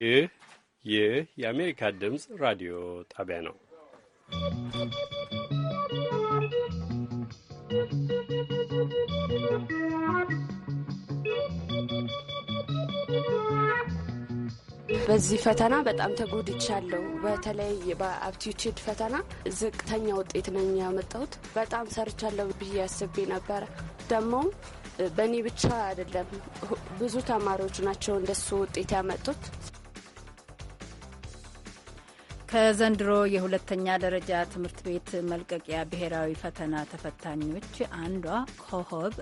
ይህ የአሜሪካ ድምፅ ራዲዮ ጣቢያ ነው። በዚህ ፈተና በጣም ተጎድቻለሁ። በተለይ በአፕቲቲዩድ ፈተና ዝቅተኛ ውጤት ነኝ ያመጣሁት። በጣም ሰርቻለሁ ብዬ አስቤ ነበረ። ደግሞ በእኔ ብቻ አይደለም፣ ብዙ ተማሪዎች ናቸው እንደሱ ውጤት ያመጡት። ከዘንድሮ የሁለተኛ ደረጃ ትምህርት ቤት መልቀቂያ ብሔራዊ ፈተና ተፈታኞች አንዷ ኮሆብ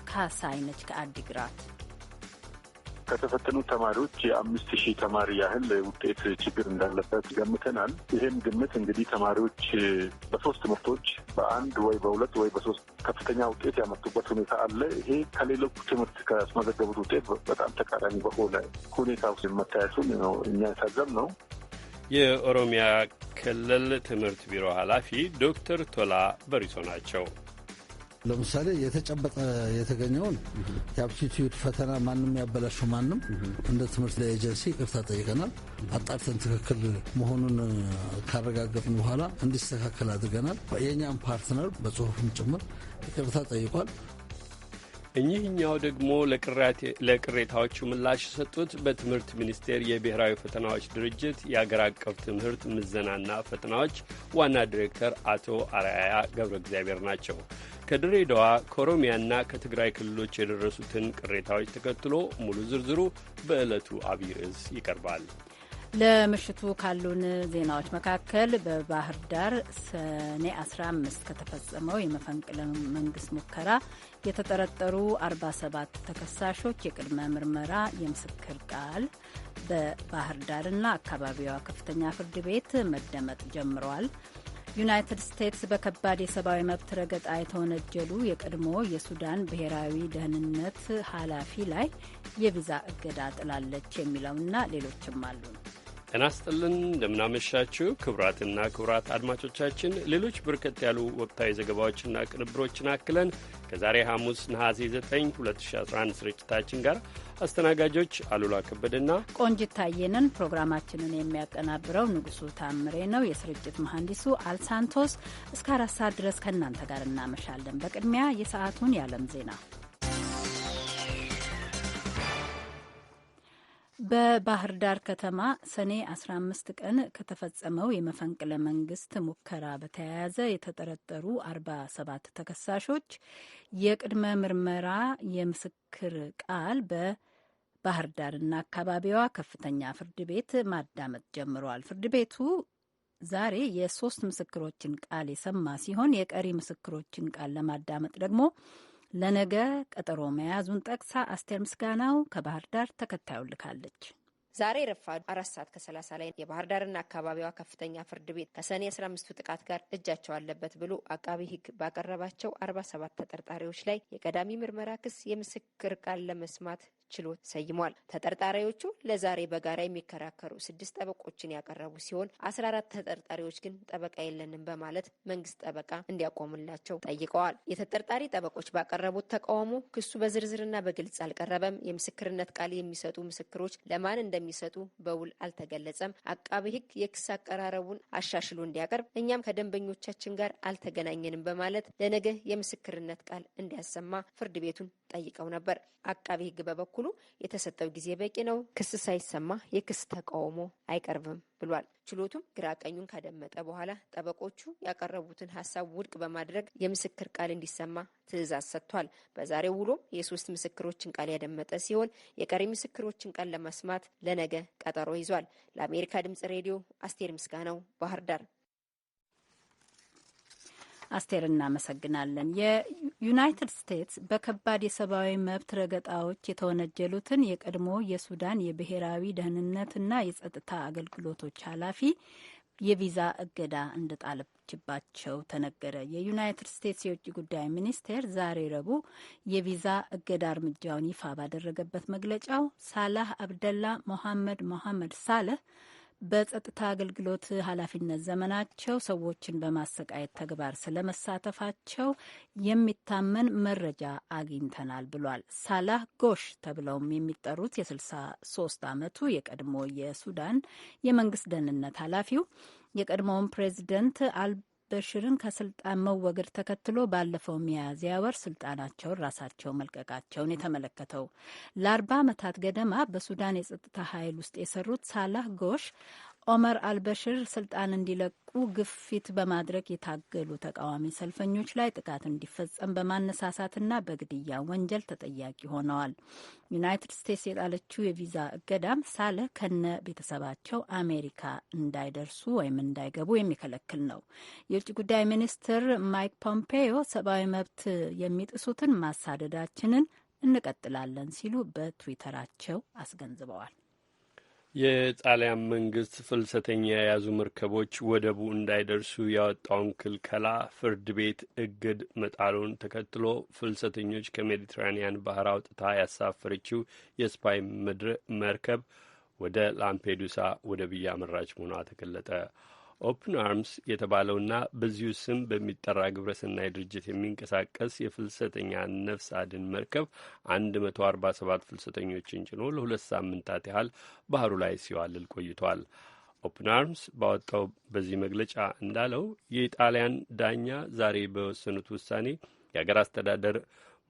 ካሳይ ነች ከአዲግራት። ከተፈተኑት ተማሪዎች የ5000 ተማሪ ያህል ውጤት ችግር እንዳለበት ገምተናል። ይህም ግምት እንግዲህ ተማሪዎች በሶስት ትምህርቶች በአንድ ወይ በሁለት ወይ በሶስት ከፍተኛ ውጤት ያመጡበት ሁኔታ አለ። ይሄ ከሌሎች ትምህርት ካስመዘገቡት ውጤት በጣም ተቃራኒ በሆነ ሁኔታ ውስጥ መታየቱን ነው እኛ የታዘብነው። የኦሮሚያ ክልል ትምህርት ቢሮ ኃላፊ ዶክተር ቶላ በሪሶ ናቸው። ለምሳሌ የተጨበጠ የተገኘውን የአፕቲቲዩድ ፈተና ማንም ያበላሸው ማንም እንደ ትምህርት ኤጀንሲ ይቅርታ ጠይቀናል። አጣርተን ትክክል መሆኑን ካረጋገጥን በኋላ እንዲስተካከል አድርገናል። የእኛም ፓርትነር በጽሁፍም ጭምር ይቅርታ ጠይቋል። እኚህኛው ደግሞ ለቅሬታዎቹ ምላሽ የሰጡት በትምህርት ሚኒስቴር የብሔራዊ ፈተናዎች ድርጅት የአገር አቀፍ ትምህርት ምዘናና ፈተናዎች ዋና ዲሬክተር አቶ አርአያ ገብረ እግዚአብሔር ናቸው። ከድሬዳዋ ከኦሮሚያና ከትግራይ ክልሎች የደረሱትን ቅሬታዎች ተከትሎ ሙሉ ዝርዝሩ በዕለቱ አብይ ርዕስ ይቀርባል። ለምሽቱ ካሉን ዜናዎች መካከል በባህር ዳር ሰኔ 15 ከተፈጸመው የመፈንቅለ መንግስት ሙከራ የተጠረጠሩ 47 ተከሳሾች የቅድመ ምርመራ የምስክር ቃል በባህር ዳርና አካባቢዋ ከፍተኛ ፍርድ ቤት መደመጥ ጀምረዋል። ዩናይትድ ስቴትስ በከባድ የሰብአዊ መብት ረገጣ የተወነጀሉ የቀድሞ የሱዳን ብሔራዊ ደህንነት ኃላፊ ላይ የቪዛ እገዳ ጥላለች የሚለውና ሌሎችም አሉ። ጤና ይስጥልን፣ እንደምናመሻችሁ ክቡራትና ክቡራት አድማጮቻችን ሌሎች በርከት ያሉ ወቅታዊ ዘገባዎችና ቅንብሮችን አክለን ከዛሬ ሐሙስ ነሐሴ 9 2011 ስርጭታችን ጋር አስተናጋጆች አሉላ ከበደና ቆንጂት ታየንን። ፕሮግራማችንን የሚያቀናብረው ንጉሱ ታምሬ ነው። የስርጭት መሐንዲሱ አልሳንቶስ። እስከ 4 ሰዓት ድረስ ከእናንተ ጋር እናመሻለን። በቅድሚያ የሰዓቱን የዓለም ዜና። በባህር ዳር ከተማ ሰኔ 15 ቀን ከተፈጸመው የመፈንቅለ መንግስት ሙከራ በተያያዘ የተጠረጠሩ 47 ተከሳሾች የቅድመ ምርመራ የምስክር ቃል በባህር ዳርና አካባቢዋ ከፍተኛ ፍርድ ቤት ማዳመጥ ጀምረዋል። ፍርድ ቤቱ ዛሬ የሶስት ምስክሮችን ቃል የሰማ ሲሆን የቀሪ ምስክሮችን ቃል ለማዳመጥ ደግሞ ለነገ ቀጠሮ መያዙን ጠቅሳ አስቴር ምስጋናው ከባህር ዳር ተከታዩን ልካለች። ዛሬ ረፋዱ 4 ሰዓት ከ30 ላይ የባህር ዳርና አካባቢዋ ከፍተኛ ፍርድ ቤት ከሰኔ 15 ጥቃት ጋር እጃቸው አለበት ብሎ አቃቢ ሕግ ባቀረባቸው 47 ተጠርጣሪዎች ላይ የቀዳሚ ምርመራ ክስ የምስክር ቃል ለመስማት ችሎት ሰይሟል። ተጠርጣሪዎቹ ለዛሬ በጋራ የሚከራከሩ 6 ጠበቆችን ያቀረቡ ሲሆን 14 ተጠርጣሪዎች ግን ጠበቃ የለንም በማለት መንግስት ጠበቃ እንዲያቆምላቸው ጠይቀዋል። የተጠርጣሪ ጠበቆች ባቀረቡት ተቃውሞ ክሱ በዝርዝርና በግልጽ አልቀረበም፣ የምስክርነት ቃል የሚሰጡ ምስክሮች ለማን እንደሚሰጡ በውል አልተገለጸም፣ አቃቢ ሕግ የክስ አቀራረቡን አሻሽሎ እንዲያቀርብ፣ እኛም ከደንበኞቻችን ጋር አልተገናኘንም በማለት ለነገ የምስክርነት ቃል እንዲያሰማ ፍርድ ቤቱን ጠይቀው ነበር። አቃቢ ሕግ በበኩሉ የተሰጠው ጊዜ በቂ ነው፣ ክስ ሳይሰማ የክስ ተቃውሞ አይቀርብም ብሏል። ችሎቱም ግራ ቀኙን ካደመጠ በኋላ ጠበቆቹ ያቀረቡትን ሀሳብ ውድቅ በማድረግ የምስክር ቃል እንዲሰማ ትዕዛዝ ሰጥቷል። በዛሬው ውሎም የ3 ምስክሮችን ቃል ያደመጠ ሲሆን የቀሪ ምስክሮችን ቃል ለመስማት ለነገ ቀጠሮ ይዟል። ለአሜሪካ ድምጽ ሬዲዮ አስቴር ምስጋናው ባህር ዳር። አስቴር እናመሰግናለን። የዩናይትድ ስቴትስ በከባድ የሰብአዊ መብት ረገጣዎች የተወነጀሉትን የቀድሞ የሱዳን የብሔራዊ ደህንነትና የጸጥታ አገልግሎቶች ኃላፊ የቪዛ እገዳ እንደጣለችባቸው ተነገረ። የዩናይትድ ስቴትስ የውጭ ጉዳይ ሚኒስቴር ዛሬ ረቡዕ የቪዛ እገዳ እርምጃውን ይፋ ባደረገበት መግለጫው ሳላህ አብደላ ሞሐመድ ሳለህ በጸጥታ አገልግሎት ኃላፊነት ዘመናቸው ሰዎችን በማሰቃየት ተግባር ስለመሳተፋቸው የሚታመን መረጃ አግኝተናል ብሏል። ሳላህ ጎሽ ተብለውም የሚጠሩት የ63 ዓመቱ የቀድሞ የሱዳን የመንግስት ደህንነት ኃላፊው የቀድሞውን ፕሬዚደንት በሽርን ከስልጣን መወገድ ተከትሎ ባለፈው ሚያዝያ ወር ስልጣናቸውን ራሳቸው መልቀቃቸውን የተመለከተው ለ40 ዓመታት ገደማ በሱዳን የጸጥታ ኃይል ውስጥ የሰሩት ሳላህ ጎሽ ኦመር አልበሽር ስልጣን እንዲለቁ ግፊት በማድረግ የታገሉ ተቃዋሚ ሰልፈኞች ላይ ጥቃት እንዲፈጸም በማነሳሳትና በግድያ ወንጀል ተጠያቂ ሆነዋል። ዩናይትድ ስቴትስ የጣለችው የቪዛ እገዳም ሳለህ ከነ ቤተሰባቸው አሜሪካ እንዳይደርሱ ወይም እንዳይገቡ የሚከለክል ነው። የውጭ ጉዳይ ሚኒስትር ማይክ ፖምፔዮ ሰብአዊ መብት የሚጥሱትን ማሳደዳችንን እንቀጥላለን ሲሉ በትዊተራቸው አስገንዝበዋል። የጣሊያን መንግስት ፍልሰተኛ የያዙ መርከቦች ወደቡ እንዳይደርሱ ያወጣውን ክልከላ ፍርድ ቤት እግድ መጣሉን ተከትሎ ፍልሰተኞች ከሜዲትራኒያን ባህር አውጥታ ያሳፈረችው የስፓኝ ምድር መርከብ ወደ ላምፔዱሳ ወደብ እያመራች መሆኗ ተገለጠ። ኦፕን አርምስ የተባለውና በዚሁ ስም በሚጠራ ግብረሰናይ ድርጅት የሚንቀሳቀስ የፍልሰተኛ ነፍስ አድን መርከብ 147 ፍልሰተኞችን ጭኖ ለ2 ሳምንታት ያህል ባህሩ ላይ ሲዋልል ቆይቷል። ኦፕን አርምስ ባወጣው በዚህ መግለጫ እንዳለው የኢጣሊያን ዳኛ ዛሬ በወሰኑት ውሳኔ የአገር አስተዳደር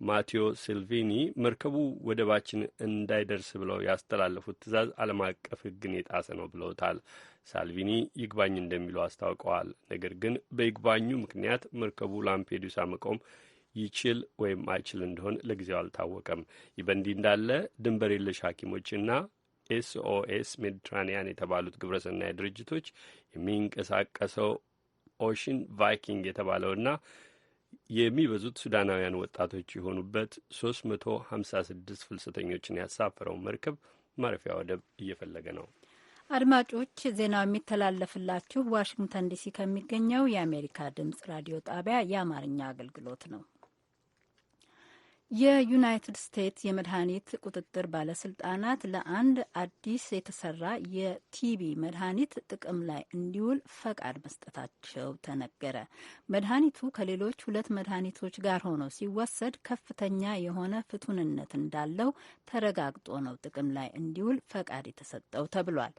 ማቴዎ ሲልቪኒ መርከቡ ወደባችን እንዳይደርስ ብለው ያስተላለፉት ትዕዛዝ ዓለም አቀፍ ሕግን የጣሰ ነው ብለውታል። ሳልቪኒ ይግባኝ እንደሚሉ አስታውቀዋል። ነገር ግን በይግባኙ ምክንያት መርከቡ ላምፔዱሳ መቆም ይችል ወይም አይችል እንደሆን ለጊዜው አልታወቀም። ይህ በእንዲህ እንዳለ ድንበር የለሽ ሐኪሞችና ኤስኦኤስ ሜዲትራኒያን የተባሉት ግብረሰናይ ድርጅቶች የሚንቀሳቀሰው ኦሽን ቫይኪንግ የተባለውና የሚበዙት ሱዳናውያን ወጣቶች የሆኑበት 356 ፍልሰተኞችን ያሳፈረው መርከብ ማረፊያ ወደብ እየፈለገ ነው። አድማጮች ዜናው የሚተላለፍላችሁ ዋሽንግተን ዲሲ ከሚገኘው የአሜሪካ ድምጽ ራዲዮ ጣቢያ የአማርኛ አገልግሎት ነው። የዩናይትድ ስቴትስ የመድኃኒት ቁጥጥር ባለስልጣናት ለአንድ አዲስ የተሰራ የቲቢ መድኃኒት ጥቅም ላይ እንዲውል ፈቃድ መስጠታቸው ተነገረ። መድኃኒቱ ከሌሎች 2 መድኃኒቶች ጋር ሆኖ ሲወሰድ ከፍተኛ የሆነ ፍቱንነት እንዳለው ተረጋግጦ ነው ጥቅም ላይ እንዲውል ፈቃድ የተሰጠው ተብሏል።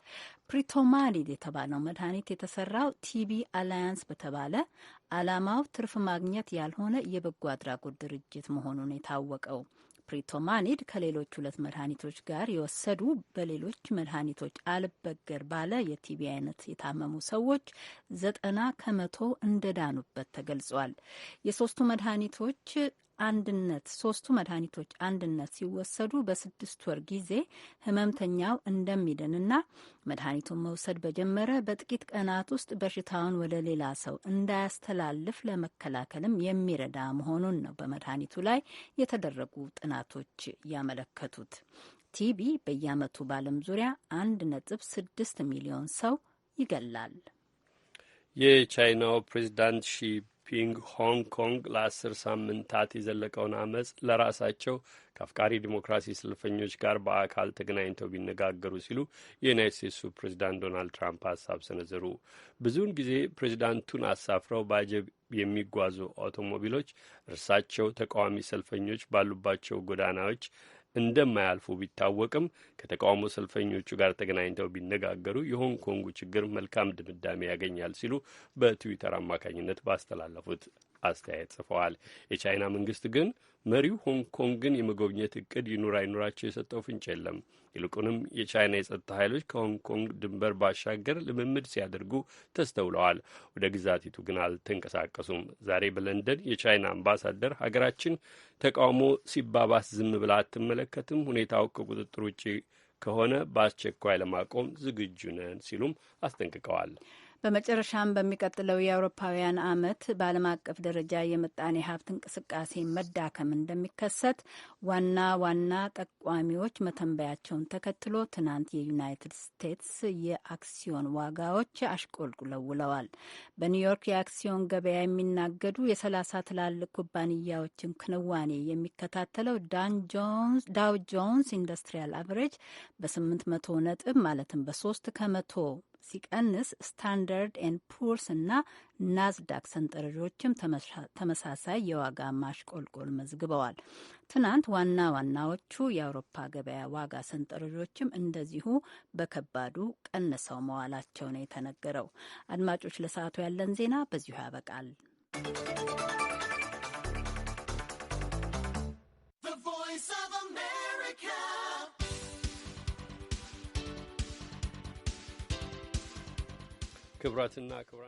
ፕሪቶማሊድ የተባለው መድኃኒት የተሰራው ቲቢ አላያንስ በተባለ ዓላማው ትርፍ ማግኘት ያልሆነ የበጎ አድራጎት ድርጅት መሆኑን የታወቀው ፕሪቶማኒድ ከሌሎች 2 መድኃኒቶች ጋር የወሰዱ በሌሎች መድኃኒቶች አልበገር ባለ የቲቢ አይነት የታመሙ ሰዎች 90% እንደዳኑበት ተገልጿል። ሶስቱ መድኃኒቶች አንድነት ሲወሰዱ በ6 ወር ጊዜ ህመምተኛው እንደሚድንና መድኃኒቱን መውሰድ በጀመረ በጥቂት ቀናት ውስጥ በሽታውን ወደ ሌላ ሰው እንዳያስተላልፍ ለመከላከልም የሚረዳ መሆኑን ነው በመድኃኒቱ ላይ የተደረጉ ጥናቶች ያመለከቱት። ቲቢ በየዓመቱ በዓለም ዙሪያ 1.6 ሚሊዮን ሰው ይገላል። የቻይናው ፕሬዚዳንት ፒንግ ሆንግ ኮንግ ለ10 ሳምንታት የዘለቀውን አመፅ ለራሳቸው ከአፍቃሪ ዲሞክራሲ ሰልፈኞች ጋር በአካል ተገናኝተው ቢነጋገሩ ሲሉ የዩናይት ስቴትሱ ፕሬዚዳንት ዶናልድ ትራምፕ ሀሳብ ሰነዘሩ። ብዙውን ጊዜ ፕሬዚዳንቱን አሳፍረው በአጀብ የሚጓዙ አውቶሞቢሎች እርሳቸው ተቃዋሚ ሰልፈኞች ባሉባቸው ጎዳናዎች እንደማያልፉ ቢታወቅም ከተቃውሞ ሰልፈኞቹ ጋር ተገናኝተው ቢነጋገሩ የሆንግ ኮንጉ ችግር መልካም ድምዳሜ ያገኛል ሲሉ በትዊተር አማካኝነት ባስተላለፉት አስተያየት ጽፈዋል። የቻይና መንግስት ግን መሪው ሆንግ ኮንግን የመጎብኘት እቅድ ይኑር አይኑራቸው የሰጠው ፍንጭ የለም። ይልቁንም የቻይና የጸጥታ ኃይሎች ከሆንግ ኮንግ ድንበር ባሻገር ልምምድ ሲያደርጉ ተስተውለዋል። ወደ ግዛቲቱ ግን አልተንቀሳቀሱም። ዛሬ በለንደን የቻይና አምባሳደር ሀገራችን ተቃውሞ ሲባባስ ዝም ብላ አትመለከትም፣ ሁኔታው ከቁጥጥር ውጭ ከሆነ በአስቸኳይ ለማቆም ዝግጁ ነን ሲሉም አስጠንቅቀዋል። በመጨረሻም በሚቀጥለው የአውሮፓውያን ዓመት በዓለም አቀፍ ደረጃ የምጣኔ ሀብት እንቅስቃሴ መዳከም እንደሚከሰት ዋና ዋና ጠቋሚዎች መተንበያቸውን ተከትሎ ትናንት የዩናይትድ ስቴትስ የአክሲዮን ዋጋዎች አሽቆልቁለው ውለዋል። በኒውዮርክ የአክሲዮን ገበያ የሚናገዱ የ30 ትላልቅ ኩባንያዎችን ክንዋኔ የሚከታተለው ዳው ጆንስ ኢንዱስትሪያል አቨሬጅ በ800 ነጥብ ማለትም በ3 ከመቶ ሲቀንስ ስታንዳርድ ኤንድ ፑርስ እና ናዝዳክ ሰንጠረዦችም ተመሳሳይ የዋጋ ማሽቆልቆል መዝግበዋል። ትናንት ዋና ዋናዎቹ የአውሮፓ ገበያ ዋጋ ሰንጠረዦችም እንደዚሁ በከባዱ ቀንሰው መዋላቸው ነው የተነገረው። አድማጮች፣ ለሰዓቱ ያለን ዜና በዚሁ ያበቃል። ክቡራትና ክቡራን